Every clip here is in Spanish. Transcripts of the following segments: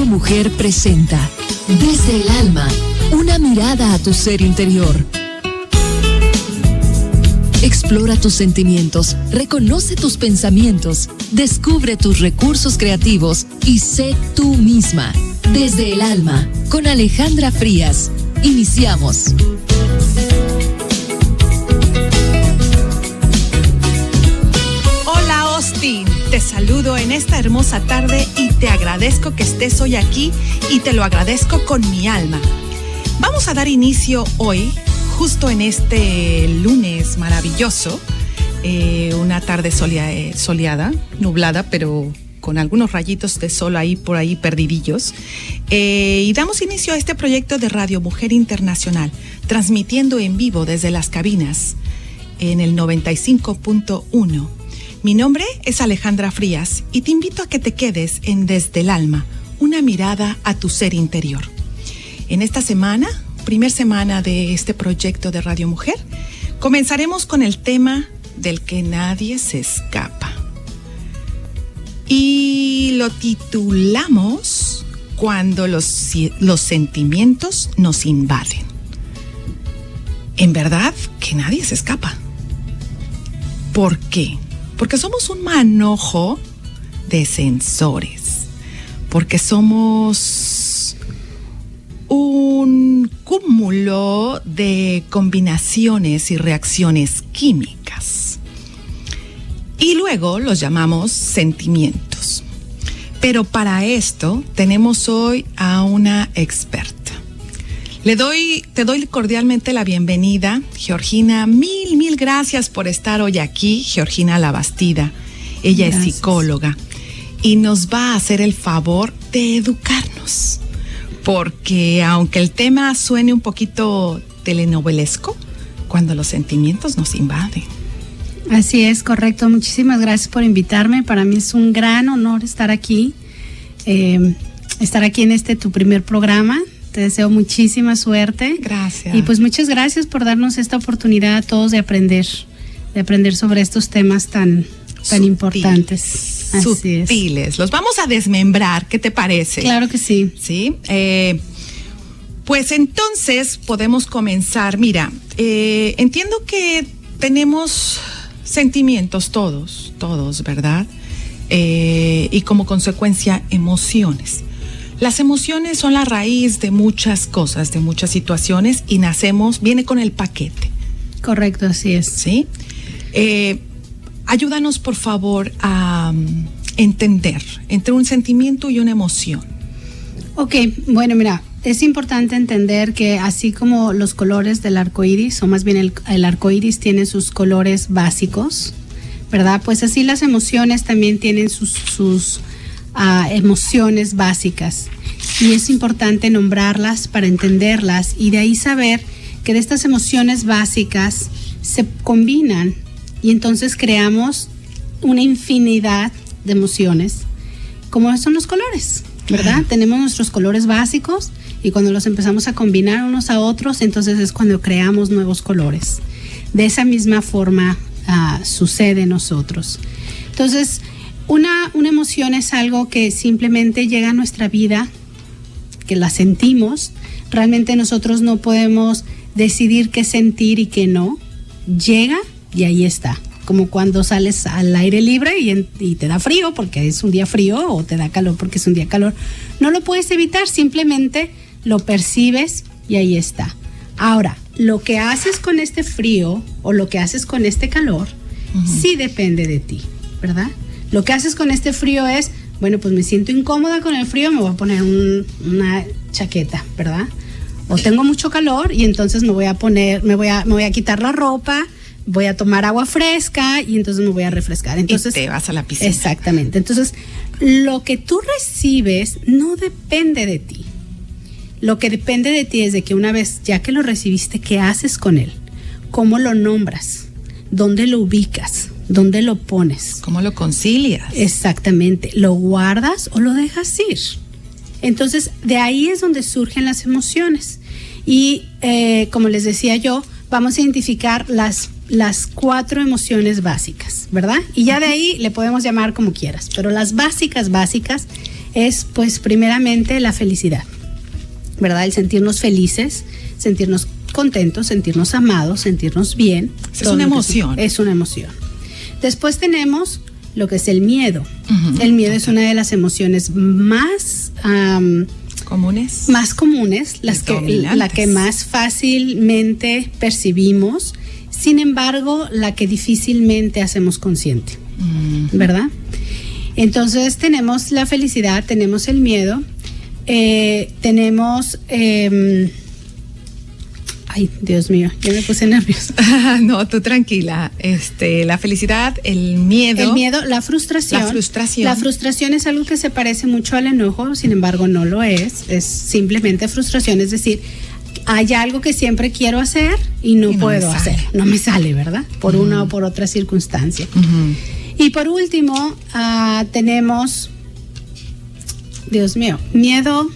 Mujer presenta Desde el Alma, una mirada a tu ser interior. Explora tus sentimientos, reconoce tus pensamientos, descubre tus recursos creativos y sé tú misma. Desde el Alma, con Alejandra Frías. Iniciamos. Hola Austin, te saludo en esta hermosa tarde y te agradezco que estés hoy aquí y te lo agradezco con mi alma. Vamos a dar inicio hoy, justo en este lunes maravilloso, una tarde soleada, nublada, pero con algunos rayitos de sol ahí por ahí perdidillos. Y damos inicio a este proyecto de Radio Mujer Internacional, transmitiendo en vivo desde las cabinas en el 95.1. Mi nombre es Alejandra Frías y te invito a que te quedes en Desde el Alma, una mirada a tu ser interior. En esta semana, primer semana de este proyecto de Radio Mujer, comenzaremos con el tema del que nadie se escapa. Y lo titulamos Cuando los sentimientos nos invaden. En verdad que nadie se escapa. ¿Por qué? Porque somos un manojo de sensores. Porque somos un cúmulo de combinaciones y reacciones químicas. Y luego los llamamos sentimientos. Pero para esto tenemos hoy a una experta. Te doy cordialmente la bienvenida, Georgina. Mil gracias por estar hoy aquí, Georgina Labastida. Ella es psicóloga y nos va a hacer el favor de educarnos. Porque aunque el tema suene un poquito telenovelesco, cuando los sentimientos nos invaden. Así es, correcto. Muchísimas gracias por invitarme. Para mí es un gran honor estar aquí en tu primer programa. Te deseo muchísima suerte. Gracias. Y pues muchas gracias por darnos esta oportunidad a todos de aprender sobre estos temas tan importantes. Sutiles. Los vamos a desmembrar, ¿qué te parece? Claro que sí. Sí. Pues entonces podemos comenzar. Mira, entiendo que tenemos sentimientos todos, ¿verdad? Y como consecuencia, emociones. Las emociones son la raíz de muchas cosas, de muchas situaciones, y viene con el paquete. Correcto, así es. ¿Sí? Ayúdanos, por favor, a entender entre un sentimiento y una emoción. Ok, bueno, mira, es importante entender que así como los colores del arco iris, o más bien el arco iris tiene sus colores básicos, ¿verdad? Pues así las emociones también tienen sus emociones básicas. Y es importante nombrarlas para entenderlas y de ahí saber que de estas emociones básicas se combinan y entonces creamos una infinidad de emociones, como son los colores, ¿verdad? Claro. Tenemos nuestros colores básicos y cuando los empezamos a combinar unos a otros, entonces es cuando creamos nuevos colores. De esa misma forma sucede en nosotros. Entonces, una emoción es algo que simplemente llega a nuestra vida, que la sentimos. Realmente nosotros no podemos decidir qué sentir y qué no. Llega y ahí está. Como cuando sales al aire libre y te da frío porque es un día frío, o te da calor porque es un día calor. No lo puedes evitar, simplemente lo percibes y ahí está. Ahora, lo que haces con este frío o lo que haces con este calor, sí depende de ti, ¿verdad? Lo que haces con este frío es, bueno, pues me siento incómoda con el frío, me voy a poner una chaqueta, ¿verdad? O tengo mucho calor y entonces me voy a quitar la ropa, voy a tomar agua fresca y entonces me voy a refrescar. Entonces, y te vas a la piscina. Exactamente. Entonces, lo que tú recibes no depende de ti. Lo que depende de ti es de que una vez ya que lo recibiste, ¿qué haces con él? ¿Cómo lo nombras? ¿Dónde lo ubicas? ¿Dónde lo pones? ¿Cómo lo concilias? Exactamente. ¿Lo guardas o lo dejas ir? Entonces, de ahí es donde surgen las emociones. Y como les decía yo, vamos a identificar las 4 emociones básicas, ¿verdad? Y ya de ahí le podemos llamar como quieras, pero las básicas es pues primeramente la felicidad, ¿verdad? El sentirnos felices, sentirnos contentos, sentirnos amados, sentirnos bien. Es una emoción. Es una emoción. Después tenemos lo que es el miedo. El miedo es una de las emociones más comunes, la que más fácilmente percibimos, sin embargo, la que difícilmente hacemos consciente, ¿verdad? Entonces tenemos la felicidad, tenemos el miedo, tenemos... ay, Dios mío, ya me puse nerviosa. No, tú tranquila. La felicidad, el miedo, la frustración. La frustración es algo que se parece mucho al enojo, sin embargo no lo es. Es simplemente frustración, es decir, hay algo que siempre quiero hacer y no puedo hacer. No me sale, ¿verdad? Por una o por otra circunstancia. Y por último, tenemos, Dios mío, miedo...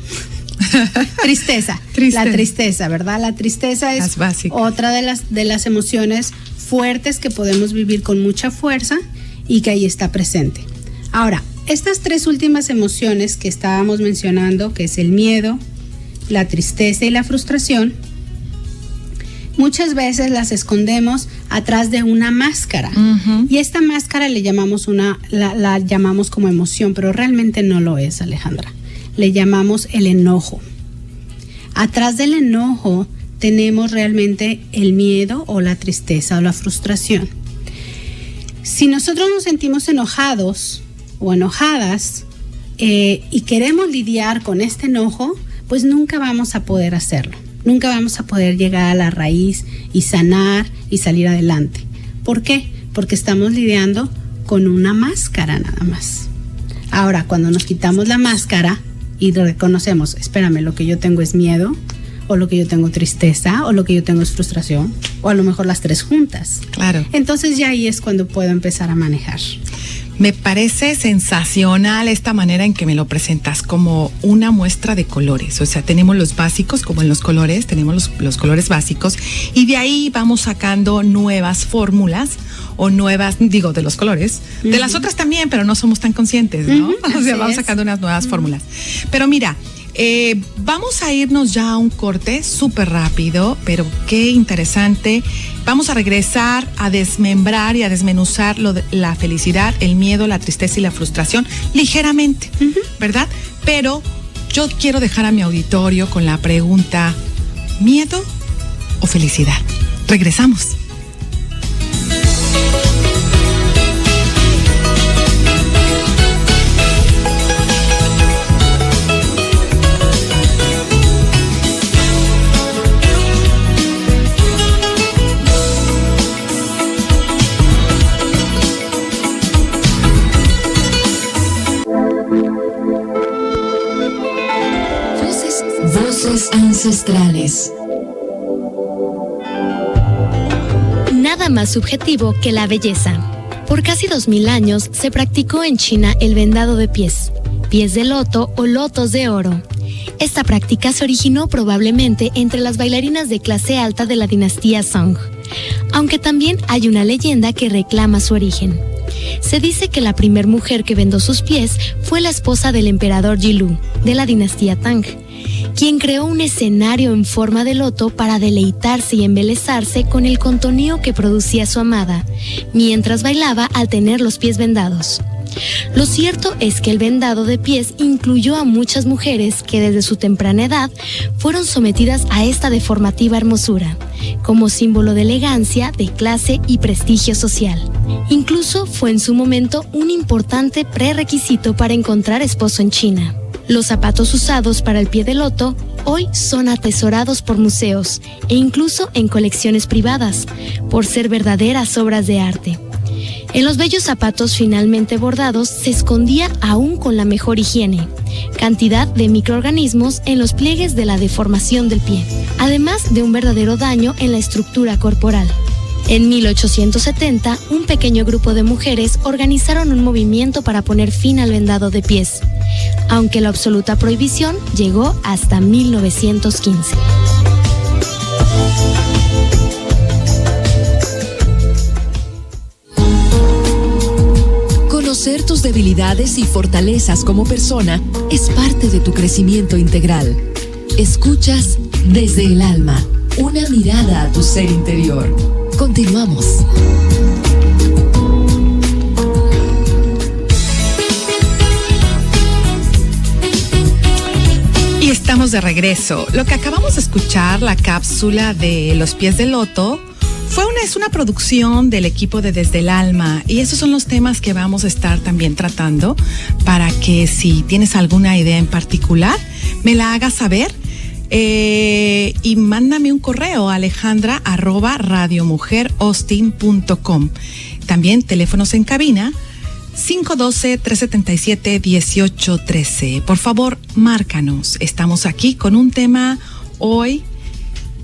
Tristeza. La tristeza, ¿verdad? La tristeza es otra de las emociones fuertes que podemos vivir con mucha fuerza y que ahí está presente. Ahora, estas 3 últimas emociones que estábamos mencionando, que es el miedo, la tristeza y la frustración, muchas veces las escondemos atrás de una máscara. Y esta máscara la llamamos como emoción, pero realmente no lo es, Alejandra. Le llamamos el enojo. Atrás del enojo tenemos realmente el miedo o la tristeza o la frustración. Si nosotros nos sentimos enojados o enojadas y queremos lidiar con este enojo, pues nunca vamos a poder hacerlo. Nunca vamos a poder llegar a la raíz y sanar y salir adelante. ¿Por qué? Porque estamos lidiando con una máscara nada más. Ahora, cuando nos quitamos la máscara y reconocemos, espérame, lo que yo tengo es miedo, o lo que yo tengo tristeza, o lo que yo tengo es frustración, o a lo mejor las 3 juntas. Claro. Entonces ya ahí es cuando puedo empezar a manejar. Me parece sensacional esta manera en que me lo presentas como una muestra de colores. O sea, tenemos los básicos, como en los colores, tenemos los colores básicos, y de ahí vamos sacando nuevas fórmulas o nuevas, de los colores, de las otras también, pero no somos tan conscientes, ¿no? O sea, vamos sacando unas nuevas fórmulas. Pero mira, vamos a irnos ya a un corte súper rápido, pero qué interesante. Vamos a regresar a desmembrar y a desmenuzar la felicidad, el miedo, la tristeza y la frustración ligeramente, ¿verdad? Pero yo quiero dejar a mi auditorio con la pregunta, ¿miedo o felicidad? Regresamos. Voces ancestrales. Nada más subjetivo que la belleza. Por casi 2000 años se practicó en China el vendado de pies de loto o lotos de oro. Esta práctica se originó probablemente entre las bailarinas de clase alta de la dinastía Song, aunque también hay una leyenda que reclama su origen. Se dice que la primer mujer que vendó sus pies fue la esposa del emperador Yilu, de la dinastía Tang, quien creó un escenario en forma de loto para deleitarse y embelezarse con el contoneo que producía su amada, mientras bailaba al tener los pies vendados. Lo cierto es que el vendado de pies incluyó a muchas mujeres que desde su temprana edad fueron sometidas a esta deformativa hermosura, como símbolo de elegancia, de clase y prestigio social. Incluso fue en su momento un importante prerequisito para encontrar esposo en China. Los zapatos usados para el pie de loto hoy son atesorados por museos e incluso en colecciones privadas, por ser verdaderas obras de arte. En los bellos zapatos finalmente bordados se escondía, aún con la mejor higiene, cantidad de microorganismos en los pliegues de la deformación del pie, además de un verdadero daño en la estructura corporal. En 1870, un pequeño grupo de mujeres organizaron un movimiento para poner fin al vendado de pies, aunque la absoluta prohibición llegó hasta 1915. Reconocer tus debilidades y fortalezas como persona es parte de tu crecimiento integral. Escuchas Desde el Alma, una mirada a tu ser interior. Continuamos. Y estamos de regreso. Lo que acabamos de escuchar, la cápsula de Los Pies de Loto, es una producción del equipo de Desde el Alma, y esos son los temas que vamos a estar también tratando, para que si tienes alguna idea en particular, me la hagas saber, y mándame un correo a alejandra@radiomujeraustin.com. También teléfonos en cabina 512-377-1813. Por favor, márcanos. Estamos aquí con un tema hoy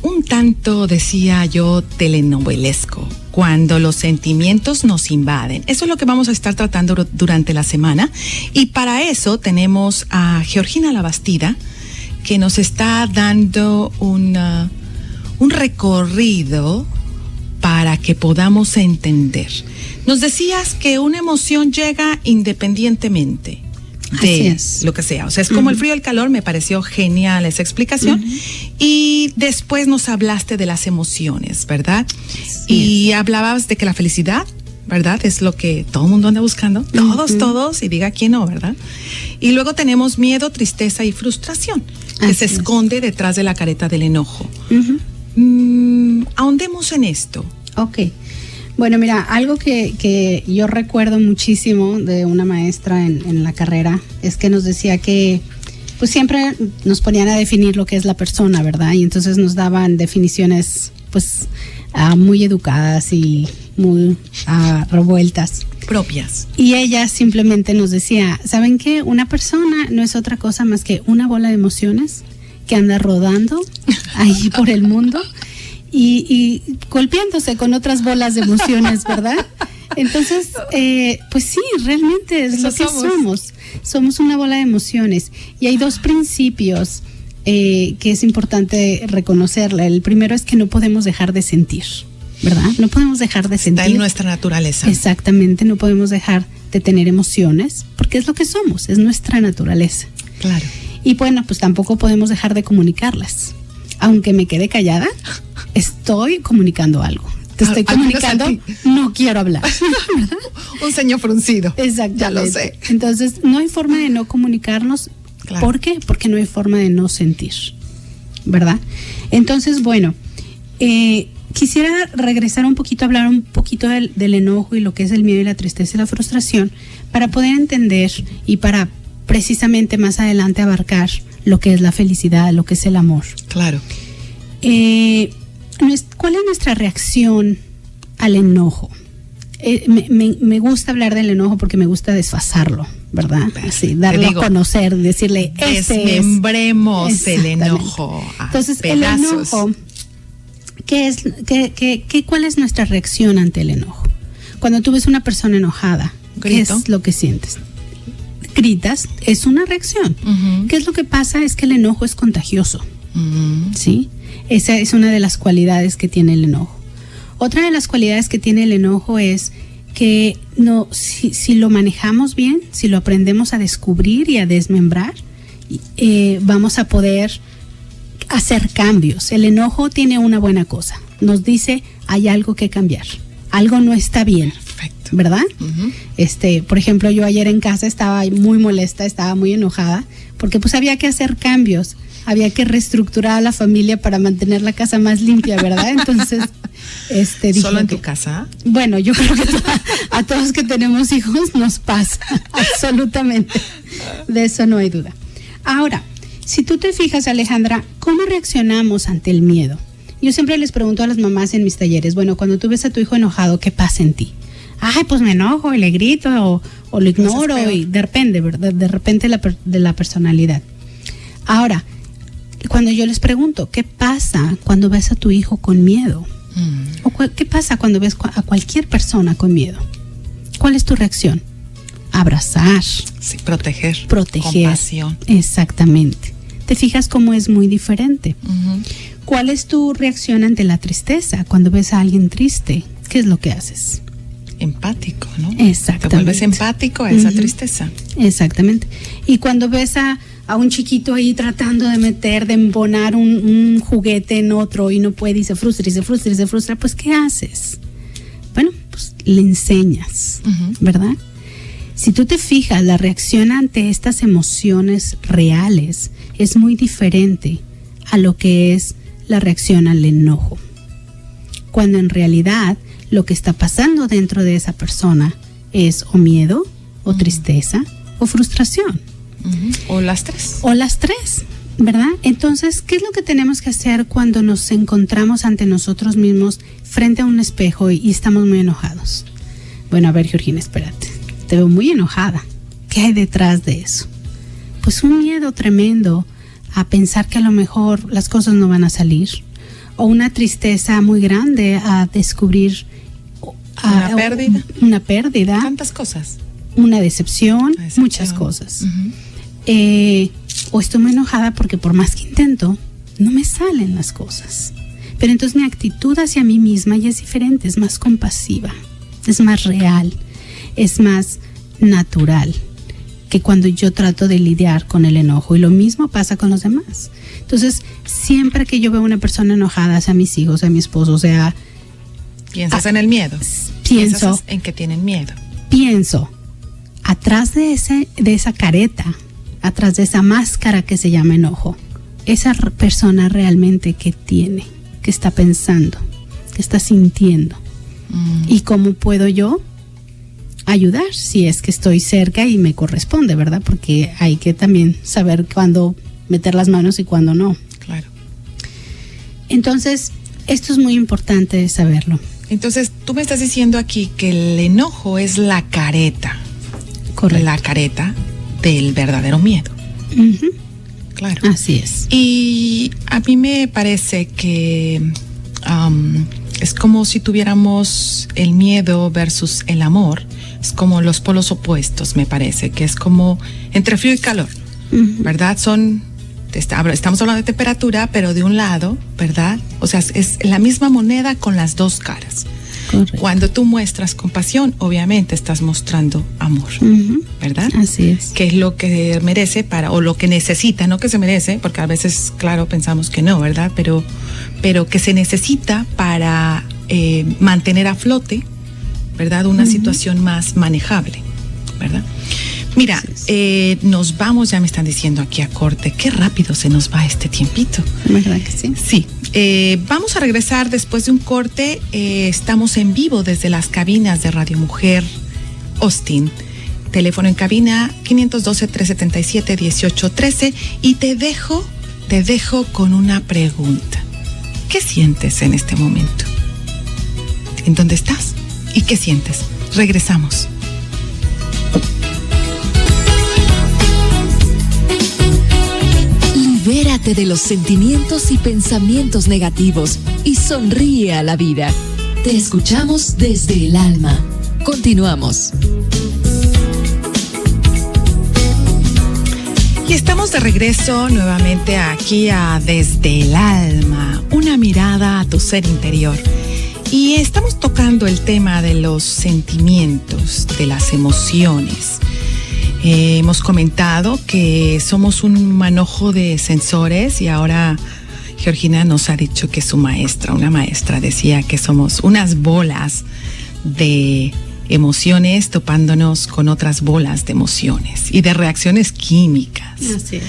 un tanto, decía yo, telenovelesco, cuando los sentimientos nos invaden. Eso es lo que vamos a estar tratando durante la semana, y para eso tenemos a Georgina Labastida, que nos está dando un recorrido para que podamos entender. Nos decías que una emoción llega independientemente de lo que sea. O sea, es como el frío y el calor. Me pareció genial esa explicación. Y después nos hablaste de las emociones, ¿verdad? Y hablabas de que la felicidad, ¿verdad?, es lo que todo el mundo anda buscando. Todos, y diga quién no, ¿verdad? Y luego tenemos miedo, tristeza y frustración, que se esconde detrás de la careta del enojo. Ahondemos en esto. Ok. Bueno, mira, algo que yo recuerdo muchísimo de una maestra en la carrera es que nos decía que pues siempre nos ponían a definir lo que es la persona, ¿verdad? Y entonces nos daban definiciones pues muy educadas y muy revueltas. Propias. Y ella simplemente nos decía, ¿saben qué? Una persona no es otra cosa más que una bola de emociones que anda rodando ahí por el mundo y golpeándose con otras bolas de emociones, ¿verdad? Entonces, pues sí, realmente es lo que somos. Somos una bola de emociones. Y hay dos principios que es importante reconocerla. El primero es que no podemos dejar de sentir, ¿verdad? No podemos dejar de sentir. Está en nuestra naturaleza. Exactamente, no podemos dejar de tener emociones, porque es lo que somos, es nuestra naturaleza. Claro. Y bueno, pues tampoco podemos dejar de comunicarlas. Aunque me quede callada, estoy comunicando algo. Te estoy comunicando, no quiero hablar. Un ceño fruncido. Exactamente. Ya lo sé. Entonces, no hay forma de no comunicarnos. Claro. ¿Por qué? Porque no hay forma de no sentir, ¿verdad? Entonces, bueno, quisiera regresar un poquito, hablar un poquito del enojo y lo que es el miedo y la tristeza y la frustración, para poder entender y para precisamente más adelante abarcar lo que es la felicidad, lo que es el amor. Claro. ¿Cuál es nuestra reacción al enojo? Me gusta hablar del enojo porque me gusta desfasarlo, ¿verdad? Sí, darlo a conocer, decirle, desmembremos el enojo. Entonces, pedazos. el enojo, ¿cuál es nuestra reacción ante el enojo? Cuando tú ves una persona enojada, ¿qué es lo que sientes? Gritas, es una reacción. ¿Qué es lo que pasa? Es que el enojo es contagioso. ¿Sí? Esa es una de las cualidades que tiene el enojo. Otra de las cualidades que tiene el enojo es que si lo manejamos bien, si lo aprendemos a descubrir y a desmembrar, vamos a poder hacer cambios. El enojo tiene una buena cosa. Nos dice, hay algo que cambiar. Algo no está bien. Perfecto. ¿Verdad? Por ejemplo, yo ayer en casa estaba muy molesta, estaba muy enojada, porque pues había que hacer cambios. Había que reestructurar a la familia para mantener la casa más limpia, ¿verdad? Entonces, dije, ¿solo en tu casa? Bueno, yo creo que a todos que tenemos hijos nos pasa, absolutamente. De eso no hay duda. Ahora, si tú te fijas, Alejandra, ¿cómo reaccionamos ante el miedo? Yo siempre les pregunto a las mamás en mis talleres, bueno, cuando tú ves a tu hijo enojado, ¿qué pasa en ti? Ay, pues me enojo y le grito o lo ignoro, y depende, ¿verdad? De repente de la personalidad. Ahora, cuando yo les pregunto, ¿qué pasa cuando ves a tu hijo con miedo? ¿O qué pasa cuando ves a cualquier persona con miedo? ¿Cuál es tu reacción? Abrazar. Sí, proteger. Compasión. Exactamente. ¿Te fijas cómo es muy diferente? ¿Cuál es tu reacción ante la tristeza? Cuando ves a alguien triste, ¿qué es lo que haces? empático, ¿no? Exactamente. Te vuelves empático a esa tristeza. Exactamente. Y cuando ves a un chiquito ahí tratando de embonar un juguete en otro y no puede y se frustra, pues ¿qué haces? Bueno, pues le enseñas, ¿verdad? Si tú te fijas, la reacción ante estas emociones reales es muy diferente a lo que es la reacción al enojo. Cuando en realidad lo que está pasando dentro de esa persona es o miedo, o tristeza, o frustración. O las tres. O las tres, ¿verdad? Entonces, ¿qué es lo que tenemos que hacer cuando nos encontramos ante nosotros mismos frente a un espejo y estamos muy enojados? Bueno, a ver, Georgina, espérate. Te veo muy enojada. ¿Qué hay detrás de eso? Pues un miedo tremendo a pensar que a lo mejor las cosas no van a salir, o una tristeza muy grande a descubrir una pérdida, tantas cosas, una decepción, muchas cosas. O estoy muy enojada porque por más que intento no me salen las cosas, pero entonces mi actitud hacia mí misma ya es diferente, es más compasiva, es más real, es más natural que cuando yo trato de lidiar con el enojo, y lo mismo pasa con los demás. Entonces, siempre que yo veo a una persona enojada, hacia mis hijos, a mi esposo, o sea... Piensas en el miedo. Piensas en que tienen miedo. Pienso, atrás de esa careta, atrás de esa máscara que se llama enojo, esa persona realmente que tiene, que está pensando, que está sintiendo. ¿Y cómo puedo yo ayudar si es que estoy cerca y me corresponde, verdad? Porque hay que también saber cuándo meter las manos y cuándo no. Claro. Entonces, esto es muy importante saberlo. Entonces, tú me estás diciendo aquí que el enojo es la careta. Correcto. La careta del verdadero miedo. Claro. Así es. Y a mí me parece que es como si tuviéramos el miedo versus el amor. Es como los polos opuestos, me parece, que es como entre frío y calor, ¿verdad? Estamos hablando de temperatura, pero de un lado, ¿verdad? O sea, es la misma moneda con las dos caras. Correcto. Cuando tú muestras compasión, obviamente estás mostrando amor, ¿verdad? Así es. Que es lo que merece o lo que necesita, no que se merece, porque a veces, claro, pensamos que no, ¿verdad? Pero que se necesita para mantener a flote, ¿verdad? Una situación más manejable, ¿verdad? Mira, nos vamos, ya me están diciendo aquí a corte, qué rápido se nos va este tiempito. ¿Verdad que sí? Sí. Vamos a regresar después de un corte. Estamos en vivo desde las cabinas de Radio Mujer Austin. Teléfono en cabina 512-377-1813. Y te dejo con una pregunta. ¿Qué sientes en este momento? ¿En dónde estás? ¿Y qué sientes? Regresamos. Libérate de los sentimientos y pensamientos negativos y sonríe a la vida. Te escuchamos desde el alma. Continuamos. Y estamos de regreso nuevamente aquí a Desde el Alma, una mirada a tu ser interior. Y estamos tocando el tema de los sentimientos, de las emociones. Hemos comentado que somos un manojo de sensores y ahora Georgina nos ha dicho que una maestra decía que somos unas bolas de emociones topándonos con otras bolas de emociones y de reacciones químicas. Así es.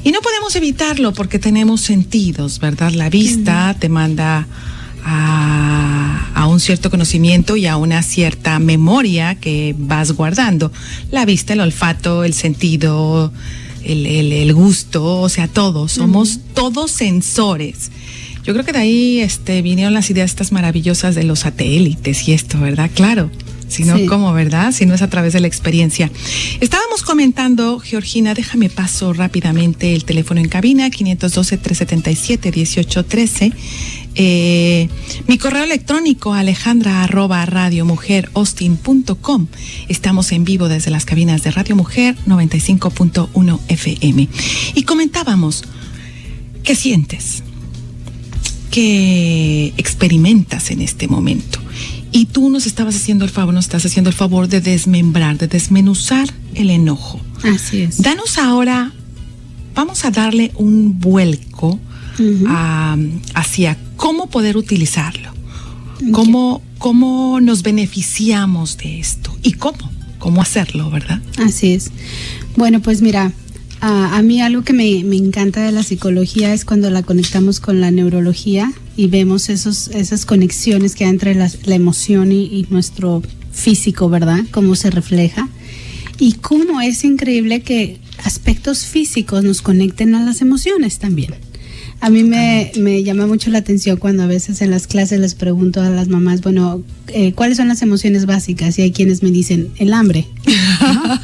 Y no podemos evitarlo porque tenemos sentidos, ¿verdad? La vista te manda a un cierto conocimiento y a una cierta memoria que vas guardando. La vista, el olfato, el sentido, el gusto, o sea, todos, somos todos sensores. Yo creo que de ahí vinieron las ideas estas maravillosas de los satélites y esto, ¿verdad? Claro. Si no, ¿cómo, verdad? Si no es a través de la experiencia. Estábamos comentando, Georgina, déjame paso rápidamente el teléfono en cabina, 512-377-1813. Mi correo electrónico, alejandra@radiomujeraustin.com. Estamos en vivo desde las cabinas de Radio Mujer 95.1 FM. Y comentábamos, ¿qué sientes? ¿Qué experimentas en este momento? Y tú nos estás haciendo el favor de desmembrar, de desmenuzar el enojo. Así es. Danos ahora, vamos a darle un vuelco hacia cómo poder utilizarlo. Cómo nos beneficiamos de esto y cómo hacerlo, ¿verdad? Así es. Bueno, pues mira, a mí algo que me encanta de la psicología es cuando la conectamos con la neurología y vemos esas conexiones que hay entre la emoción y nuestro físico, ¿verdad? Cómo se refleja y cómo es increíble que aspectos físicos nos conecten a las emociones también. A mí me llama mucho la atención cuando a veces en las clases les pregunto a las mamás, bueno, ¿cuáles son las emociones básicas? Y hay quienes me dicen, el hambre. ¿No?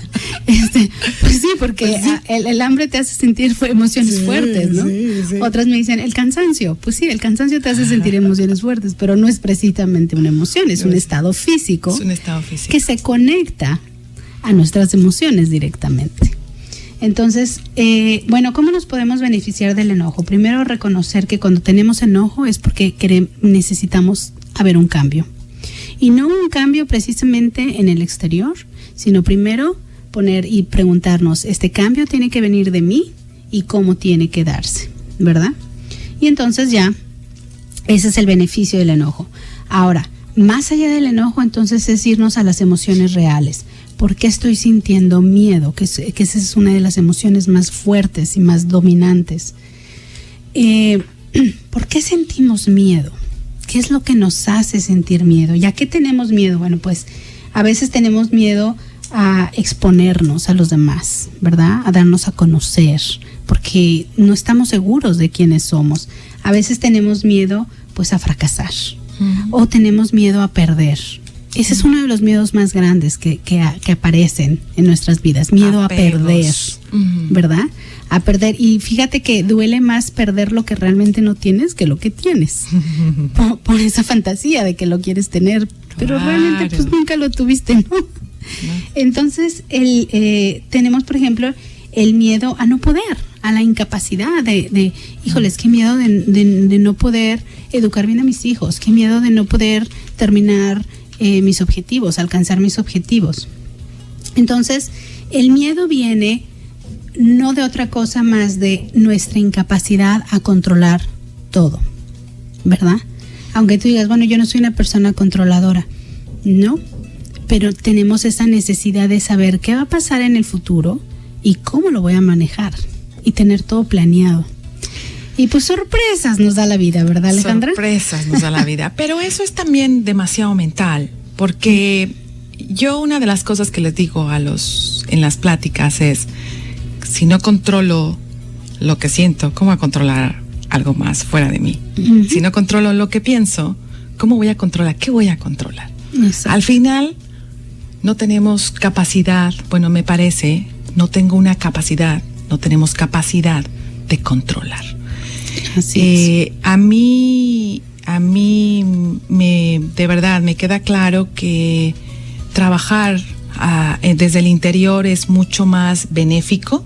Pues sí, porque el hambre te hace sentir emociones fuertes, ¿no? Sí. Otras me dicen, el cansancio. Pues sí, el cansancio te hace sentir emociones fuertes, pero no es precisamente una emoción, es un estado físico. Es un estado físico. Que se conecta a nuestras emociones directamente. Entonces, bueno, ¿cómo nos podemos beneficiar del enojo? Primero, reconocer que cuando tenemos enojo es porque necesitamos haber un cambio. Y no un cambio precisamente en el exterior, sino primero poner y preguntarnos, ¿este cambio tiene que venir de mí? ¿Y cómo tiene que darse? ¿Verdad? Y entonces ya, ese es el beneficio del enojo. Ahora, más allá del enojo, entonces es irnos a las emociones reales. ¿Por qué estoy sintiendo miedo? Que esa es una de las emociones más fuertes y más dominantes. ¿Por qué sentimos miedo? ¿Qué es lo que nos hace sentir miedo? ¿Y a qué tenemos miedo? Bueno, pues a veces tenemos miedo a exponernos a los demás, ¿verdad? A darnos a conocer, porque no estamos seguros de quiénes somos. A veces tenemos miedo, pues, a fracasar. O tenemos miedo a perder. Ese es uno de los miedos más grandes que aparecen en nuestras vidas, miedo a perder, ¿verdad? A perder, y fíjate que duele más perder lo que realmente no tienes que lo que tienes, por esa fantasía de que lo quieres tener, pero realmente pues nunca lo tuviste, ¿no? Entonces, tenemos, por ejemplo, el miedo a no poder, a la incapacidad híjoles, qué miedo de no poder educar bien a mis hijos, qué miedo de no poder terminar mis objetivos, alcanzar mis objetivos. Entonces, el miedo viene no de otra cosa más de nuestra incapacidad a controlar todo, ¿verdad? Aunque tú digas, bueno, yo no soy una persona controladora, no, pero tenemos esa necesidad de saber qué va a pasar en el futuro y cómo lo voy a manejar y tener todo planeado. Y pues sorpresas nos da la vida, ¿verdad, Alejandra? Sorpresas nos da la vida, pero eso es también demasiado mental, porque yo una de las cosas que les digo en las pláticas es, si no controlo lo que siento, ¿cómo voy a controlar algo más fuera de mí? Uh-huh. Si no controlo lo que pienso, ¿cómo voy a controlar? ¿Qué voy a controlar? Exacto. Al final, no tenemos capacidad, bueno, me parece, no tenemos capacidad de controlar. Así es. A mí de verdad me queda claro que trabajar desde el interior es mucho más benéfico,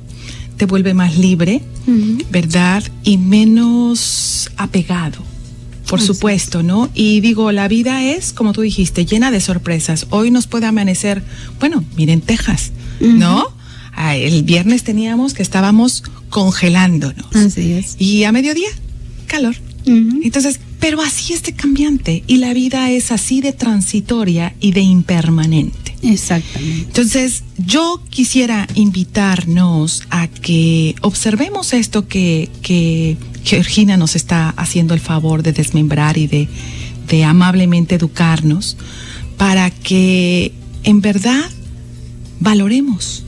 te vuelve más libre, uh-huh, ¿verdad? Y menos apegado, por supuesto, ¿no? Y digo, la vida es, como tú dijiste, llena de sorpresas. Hoy nos puede amanecer, bueno, miren Texas, uh-huh, ¿no? El viernes teníamos que estábamos congelándonos. Así es. Y a mediodía, calor. Uh-huh. Entonces, pero así es de cambiante. Y la vida es así de transitoria y de impermanente. Exactamente. Entonces, yo quisiera invitarnos a que observemos esto que Georgina nos está haciendo el favor de desmembrar y de amablemente educarnos, para que en verdad valoremos,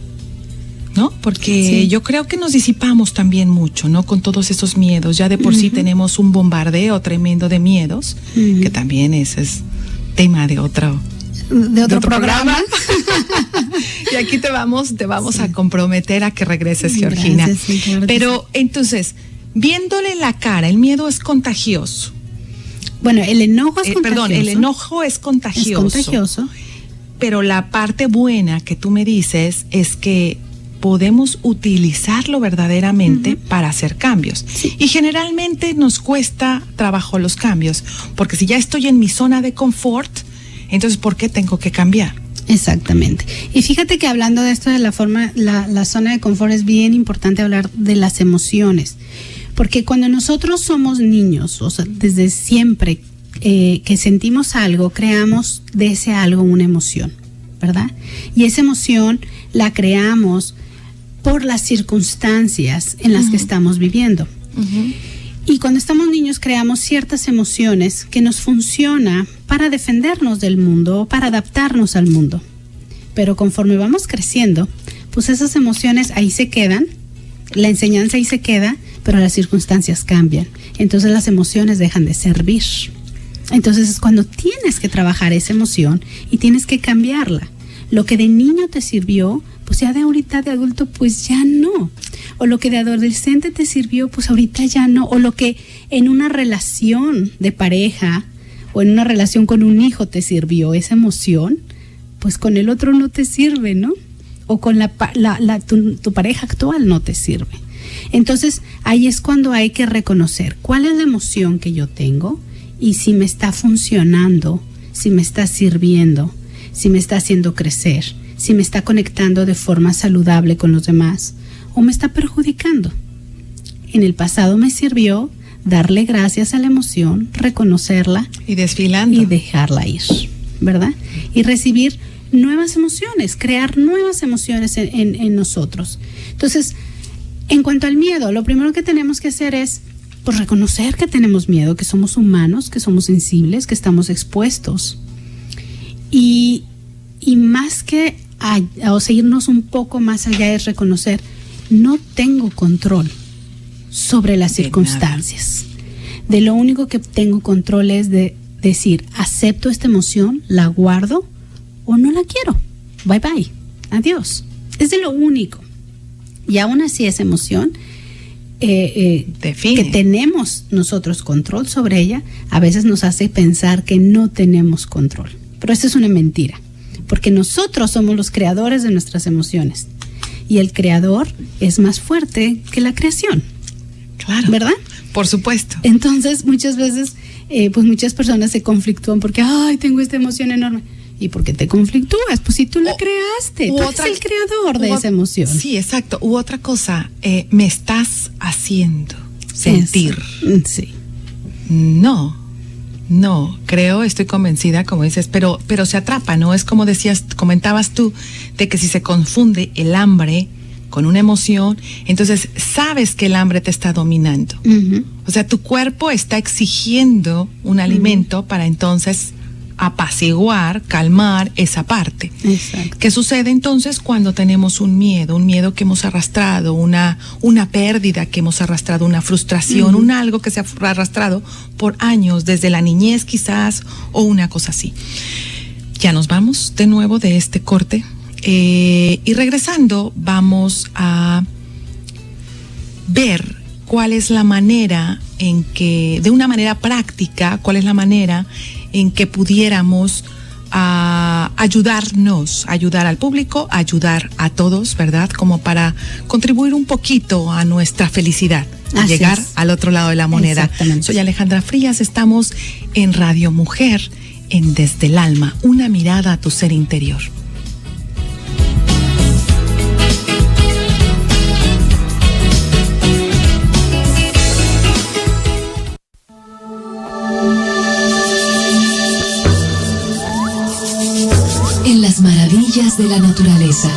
¿no? Porque sí, yo creo que nos disipamos también mucho, ¿no? Con todos esos miedos. Ya de por sí tenemos un bombardeo tremendo de miedos, que también ese es tema de otro programa. Y aquí te vamos a comprometer a que regreses, Georgina. Gracias, sí, claro. Pero entonces, viéndole la cara, el miedo es contagioso. Bueno, el enojo es contagioso. Perdón, el enojo es contagioso. Es contagioso. Pero la parte buena que tú me dices es que podemos utilizarlo verdaderamente para hacer cambios. Sí. Y generalmente nos cuesta trabajo los cambios, porque si ya estoy en mi zona de confort, Entonces, ¿por qué tengo que cambiar? Exactamente. Y fíjate que hablando de esto de la forma, la zona de confort, es bien importante hablar de las emociones. Porque cuando nosotros somos niños, o sea, desde siempre que sentimos algo, creamos de ese algo una emoción, ¿verdad? Y esa emoción la creamos por las circunstancias en las que estamos viviendo. Y cuando estamos niños creamos ciertas emociones que nos funciona para defendernos del mundo o para adaptarnos al mundo. Pero conforme vamos creciendo, pues esas emociones ahí se quedan, la enseñanza ahí se queda, pero las circunstancias cambian. Entonces las emociones dejan de servir. Entonces es cuando tienes que trabajar esa emoción y tienes que cambiarla. Lo que de niño te sirvió, pues ya de ahorita de adulto, pues ya no. O lo que de adolescente te sirvió, pues ahorita ya no. O lo que en una relación de pareja o en una relación con un hijo te sirvió esa emoción, pues con el otro no te sirve, ¿no? O con tu pareja actual no te sirve. Entonces ahí es cuando hay que reconocer cuál es la emoción que yo tengo y si me está funcionando, si me está sirviendo, si me está haciendo crecer, si me está conectando de forma saludable con los demás o me está perjudicando. En el pasado me sirvió darle gracias a la emoción, reconocerla y desfilando y dejarla ir, ¿verdad? Y recibir nuevas emociones, crear nuevas emociones en nosotros. Entonces, en cuanto al miedo, lo primero que tenemos que hacer es pues reconocer que tenemos miedo, que somos humanos, que somos sensibles, que estamos expuestos. Y más que o seguirnos un poco más allá es reconocer, no tengo control sobre las circunstancias. De lo único que tengo control es de decir, acepto esta emoción, la guardo o no la quiero. Bye bye, adiós. Es de lo único. Y aún así esa emoción que tenemos nosotros control sobre ella, a veces nos hace pensar que no tenemos control. Pero esto es una mentira, porque nosotros somos los creadores de nuestras emociones. Y el creador es más fuerte que la creación. Claro. ¿Verdad? Por supuesto. Entonces, muchas veces, pues muchas personas se conflictúan porque, ay, tengo esta emoción enorme. ¿Y por qué te conflictúas? Pues si tú la creaste, tú eres el creador de esa emoción. Sí, exacto. U otra cosa, me estás haciendo sentir. Eso. Sí. No, estoy convencida, como dices, pero se atrapa, ¿no? Es como comentabas tú, de que si se confunde el hambre con una emoción, entonces sabes que el hambre te está dominando. O sea, tu cuerpo está exigiendo un alimento para entonces apaciguar, calmar esa parte. Exacto. ¿Qué sucede entonces cuando tenemos un miedo que hemos arrastrado, una pérdida que hemos arrastrado, una frustración, un algo que se ha arrastrado por años, desde la niñez quizás, o una cosa así? Ya nos vamos de nuevo de este corte y regresando vamos a ver cuál es la manera en que, de una manera práctica, cuál es la manera en que pudiéramos ayudar al público, ayudar a todos, ¿verdad? Como para contribuir un poquito a nuestra felicidad, a llegar al otro lado de la moneda. Soy Alejandra Frías, estamos en Radio Mujer, en Desde el Alma, una mirada a tu ser interior. En las maravillas de la naturaleza.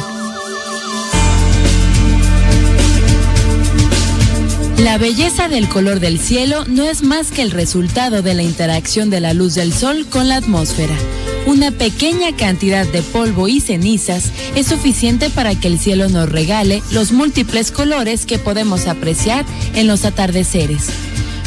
La belleza del color del cielo no es más que el resultado de la interacción de la luz del sol con la atmósfera. Una pequeña cantidad de polvo y cenizas es suficiente para que el cielo nos regale los múltiples colores que podemos apreciar en los atardeceres.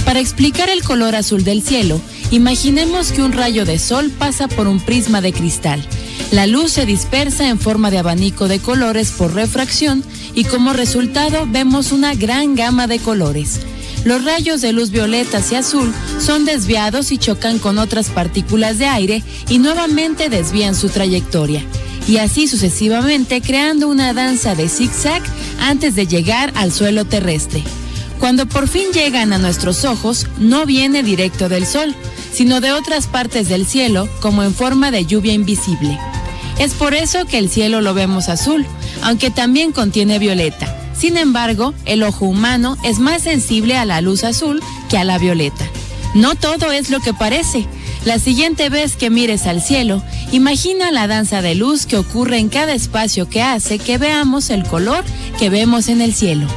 Para explicar el color azul del cielo, imaginemos que un rayo de sol pasa por un prisma de cristal. La luz se dispersa en forma de abanico de colores por refracción y como resultado vemos una gran gama de colores. Los rayos de luz violeta y azul son desviados y chocan con otras partículas de aire y nuevamente desvían su trayectoria. Y así sucesivamente creando una danza de zigzag antes de llegar al suelo terrestre. Cuando por fin llegan a nuestros ojos, no viene directo del sol, sino de otras partes del cielo, como en forma de lluvia invisible. Es por eso que el cielo lo vemos azul, aunque también contiene violeta. Sin embargo, el ojo humano es más sensible a la luz azul que a la violeta. No todo es lo que parece. La siguiente vez que mires al cielo, imagina la danza de luz que ocurre en cada espacio que hace que veamos el color que vemos en el cielo.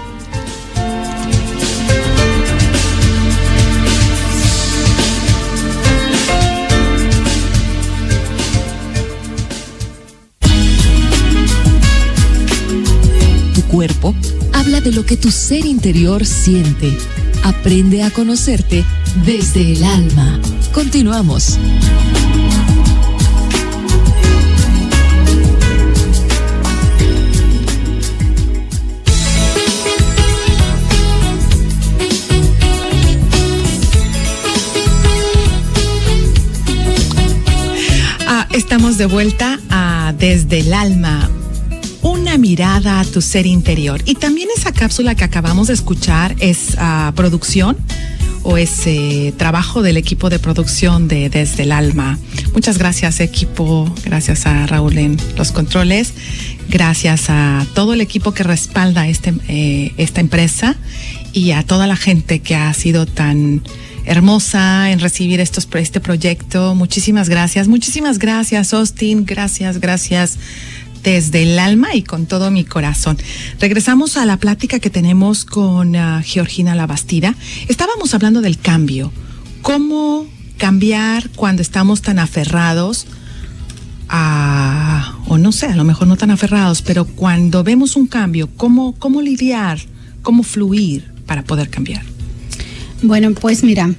Tu cuerpo habla de lo que tu ser interior siente. Aprende a conocerte desde el alma. Continuamos. Estamos de vuelta a Desde el Alma. Una mirada a tu ser interior. Y también esa cápsula que acabamos de escuchar es producción o es trabajo del equipo de producción de Desde el Alma. Muchas gracias, equipo. Gracias a Raúl en los controles. Gracias a todo el equipo que respalda esta empresa y a toda la gente que ha sido tan hermosa en recibir este proyecto. Muchísimas gracias. Muchísimas gracias, Austin. Gracias desde el alma y con todo mi corazón. Regresamos a la plática que tenemos con Georgina Labastida. Estábamos hablando del cambio. ¿Cómo cambiar cuando estamos tan aferrados o no sé, a lo mejor no tan aferrados, pero cuando vemos un cambio, ¿cómo lidiar, cómo fluir para poder cambiar? Bueno, pues mira,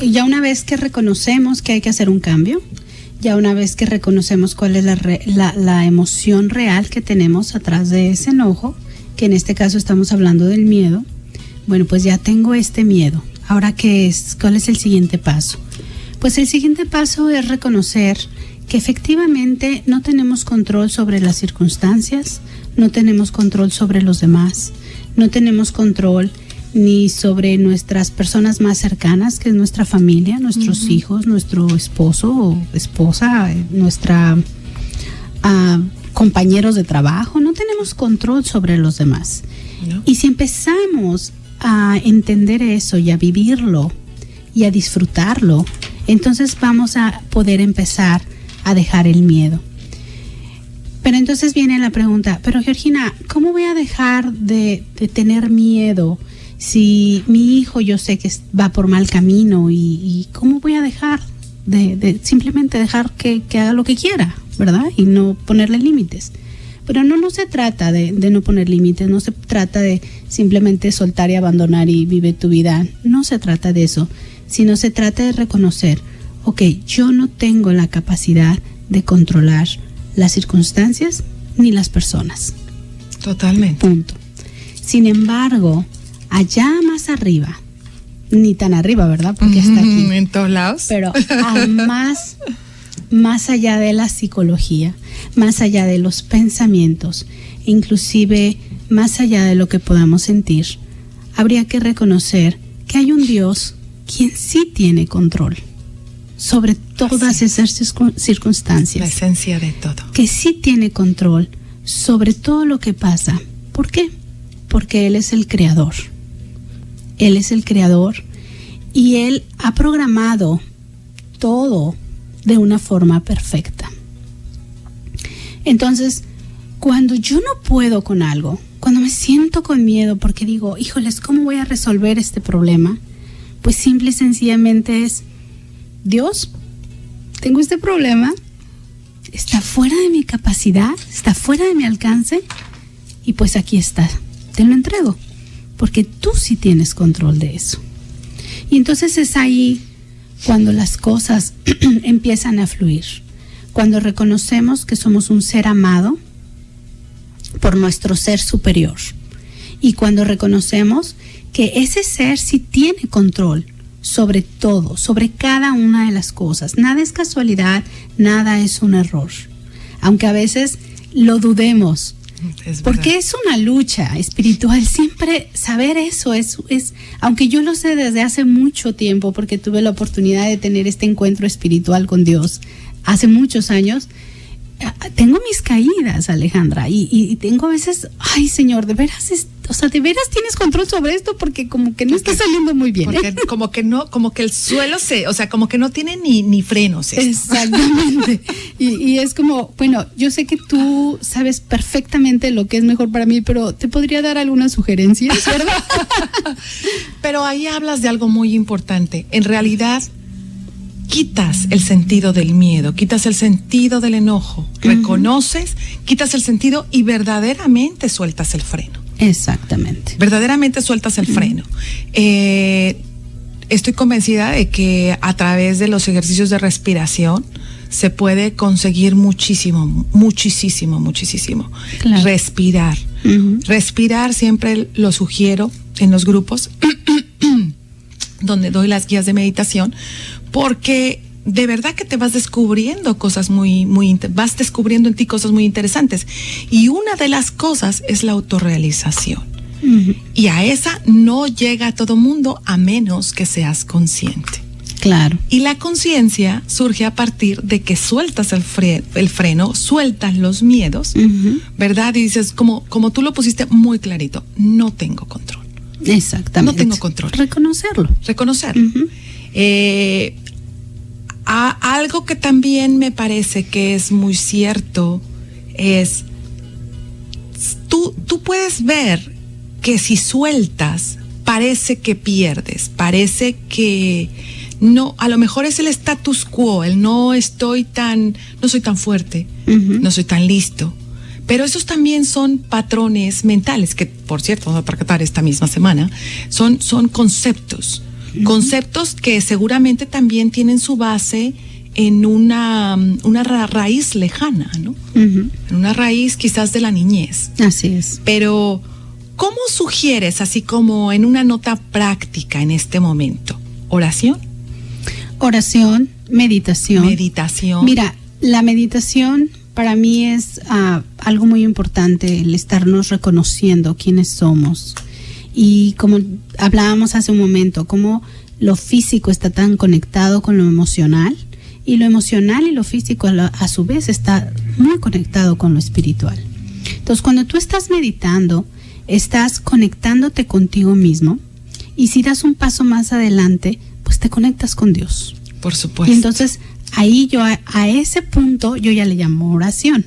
ya una vez que reconocemos que hay que hacer un cambio, ya una vez que reconocemos cuál es la emoción real que tenemos atrás de ese enojo, que en este caso estamos hablando del miedo, bueno, pues ya tengo este miedo. Ahora, ¿cuál es el siguiente paso? Pues el siguiente paso es reconocer que efectivamente no tenemos control sobre las circunstancias, no tenemos control sobre los demás, no tenemos control ni sobre nuestras personas más cercanas, que es nuestra familia, nuestros hijos, nuestro esposo o esposa, nuestra compañeros de trabajo. No tenemos control sobre los demás. No. Y si empezamos a entender eso y a vivirlo y a disfrutarlo, entonces vamos a poder empezar a dejar el miedo. Pero entonces viene la pregunta, pero Georgina, ¿cómo voy a dejar de tener miedo si mi hijo yo sé que va por mal camino y cómo voy a dejar de simplemente dejar que haga lo que quiera, ¿verdad? Y no ponerle límites. Pero no se trata de no poner límites, no se trata de simplemente soltar y abandonar y vive tu vida. No se trata de eso, sino se trata de reconocer, ok, yo no tengo la capacidad de controlar las circunstancias ni las personas. Totalmente. Punto. Sin embargo, allá más arriba, ni tan arriba, ¿verdad? Porque está aquí. En todos lados. Pero más allá de la psicología, más allá de los pensamientos, inclusive más allá de lo que podamos sentir, habría que reconocer que hay un Dios quien sí tiene control sobre todas esas circunstancias. La esencia de todo. Que sí tiene control sobre todo lo que pasa. ¿Por qué? Porque Él es el creador. Él es el creador y Él ha programado todo de una forma perfecta. Entonces, cuando yo no puedo con algo, cuando me siento con miedo porque digo, híjoles, ¿cómo voy a resolver este problema? Pues simple y sencillamente es, Dios, tengo este problema, está fuera de mi capacidad, está fuera de mi alcance y pues aquí está, te lo entrego. Porque tú sí tienes control de eso. Y entonces es ahí cuando las cosas empiezan a fluir. Cuando reconocemos que somos un ser amado por nuestro ser superior. Y cuando reconocemos que ese ser sí tiene control sobre todo, sobre cada una de las cosas. Nada es casualidad, nada es un error. Aunque a veces lo dudemos, Porque es una lucha espiritual. Siempre saber eso es, aunque yo lo sé desde hace mucho tiempo, porque tuve la oportunidad de tener este encuentro espiritual con Dios hace muchos años. Tengo mis caídas, Alejandra, y tengo a veces, ay, Señor, de veras, de veras tienes control sobre esto, porque como que no está saliendo muy bien. Porque como que no, como que el suelo como que no tiene ni frenos. Exactamente. y es como, bueno, yo sé que tú sabes perfectamente lo que es mejor para mí, pero te podría dar algunas sugerencias, ¿verdad? Pero ahí hablas de algo muy importante. En realidad, quitas el sentido del miedo, quitas el sentido del enojo, reconoces, quitas el sentido y verdaderamente sueltas el freno. Exactamente. Verdaderamente sueltas el freno. Estoy convencida de que a través de los ejercicios de respiración se puede conseguir muchísimo. Claro. Respirar. Respirar siempre lo sugiero en los grupos donde doy las guías de meditación, porque de verdad que te vas descubriendo cosas vas descubriendo en ti cosas muy interesantes. Y una de las cosas es la autorrealización. Y a esa no llega a todo mundo a menos que seas consciente. Claro. Y la conciencia surge a partir de que sueltas el freno, sueltas los miedos, ¿verdad? Y dices, como tú lo pusiste muy clarito, no tengo control. Exactamente. No tengo control. Reconocerlo. Algo que también me parece que es muy cierto es, tú puedes ver que si sueltas, parece que pierdes, parece que no, a lo mejor es el status quo, el no soy tan fuerte, no soy tan listo. Pero esos también son patrones mentales, que por cierto vamos a tratar esta misma semana, son conceptos. Conceptos que seguramente también tienen su base en una raíz lejana, ¿no? En una raíz quizás de la niñez. Así es. Pero, ¿cómo sugieres, así como en una nota práctica en este momento? ¿Oración? Oración, meditación. Mira, la meditación para mí es algo muy importante, el estarnos reconociendo quiénes somos. Y como hablábamos hace un momento, cómo lo físico está tan conectado con lo emocional, y lo emocional y lo físico a su vez está muy conectado con lo espiritual. Entonces, cuando tú estás meditando, estás conectándote contigo mismo, y si das un paso más adelante, pues te conectas con Dios. Por supuesto. Y entonces ahí yo a ese punto yo ya le llamo oración,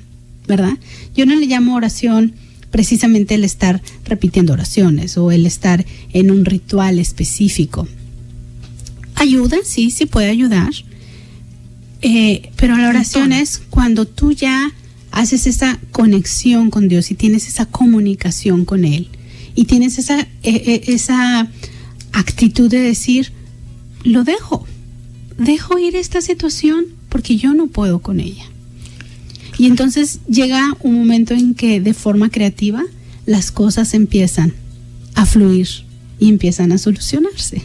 ¿verdad? Yo no le llamo oración precisamente el estar repitiendo oraciones o el estar en un ritual específico. Ayuda, sí puede ayudar, pero la oración es cuando tú ya haces esa conexión con Dios y tienes esa comunicación con Él y tienes esa actitud de decir, lo dejo ir esta situación porque yo no puedo con ella. Y entonces llega un momento en que de forma creativa las cosas empiezan a fluir y empiezan a solucionarse.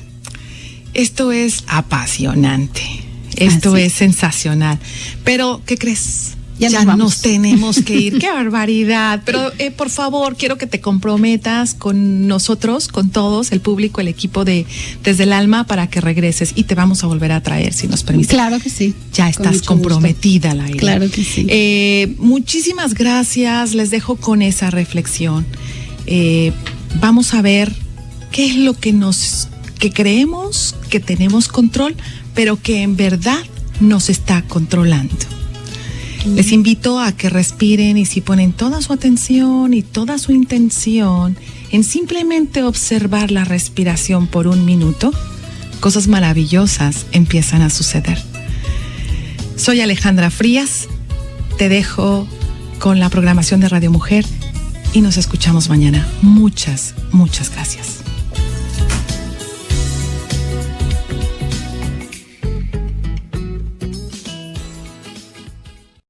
Esto es apasionante, esto es sensacional. Pero, ¿qué crees? Ya nos tenemos que ir. ¡Qué barbaridad! Pero, por favor, quiero que te comprometas con nosotros, con todos, el público, el equipo de Desde el Alma, para que regreses y te vamos a volver a traer, si nos permites. Claro que sí. Ya estás comprometida, Laila. Claro que sí. Muchísimas gracias. Les dejo con esa reflexión. Vamos a ver qué es lo que creemos que tenemos control, pero que en verdad nos está controlando. Les invito a que respiren y si ponen toda su atención y toda su intención en simplemente observar la respiración por un minuto, cosas maravillosas empiezan a suceder. Soy Alejandra Frías, te dejo con la programación de Radio Mujer y nos escuchamos mañana. Muchas gracias.